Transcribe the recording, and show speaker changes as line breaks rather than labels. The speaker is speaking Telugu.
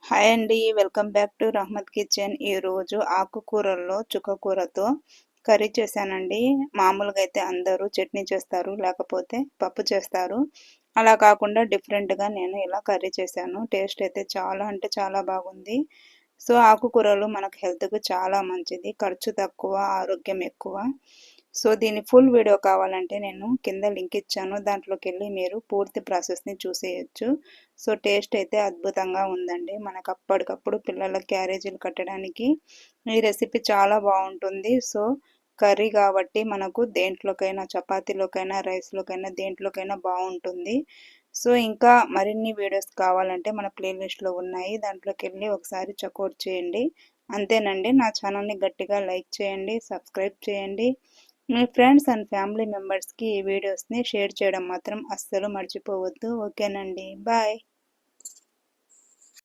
హాయ్ అండి, welcome back to Rahmat kitchen. ఈరోజు ఆకుకూరల్లో చుక్కకూరతో కర్రీ చేశానండి. మామూలుగా అయితే అందరూ చట్నీ చేస్తారు, లేకపోతే పప్పు చేస్తారు. అలా కాకుండా డిఫరెంట్గా నేను ఇలా కర్రీ చేశాను. టేస్ట్ అయితే చాలా అంటే చాలా బాగుంది. సో ఆకుకూరలు మనకు హెల్త్కి చాలా మంచిది, ఖర్చు తక్కువ, ఆరోగ్యం ఎక్కువ. సో దీని ఫుల్ వీడియో కావాలంటే నేను కింద లింక్ ఇచ్చాను, దాంట్లోకి వెళ్ళి మీరు పూర్తి ప్రాసెస్ని చూసేయచ్చు. సో టేస్ట్ అయితే అద్భుతంగా ఉందండి. మనకు అప్పటికప్పుడు పిల్లల క్యారేజీలు కట్టడానికి ఈ రెసిపీ చాలా బాగుంటుంది. సో కర్రీ కాబట్టి మనకు దేంట్లోకైనా, చపాతీలోకైనా, రైస్లోకైనా, దేంట్లోకైనా బాగుంటుంది. సో ఇంకా మరిన్ని వీడియోస్ కావాలంటే మన ప్లేలిస్ట్లో ఉన్నాయి, దాంట్లోకి వెళ్ళి ఒకసారి చెక్అవుట్ చేయండి. అంతేనండి, నా ఛానల్ని గట్టిగా లైక్ చేయండి, సబ్స్క్రైబ్ చేయండి. మీ ఫ్రెండ్స్ అండ్ ఫ్యామిలీ మెంబర్స్కి ఈ వీడియోస్ని షేర్ చేయడం మాత్రం అస్సలు మర్చిపోవద్దు. ఓకేనండి, బాయ్.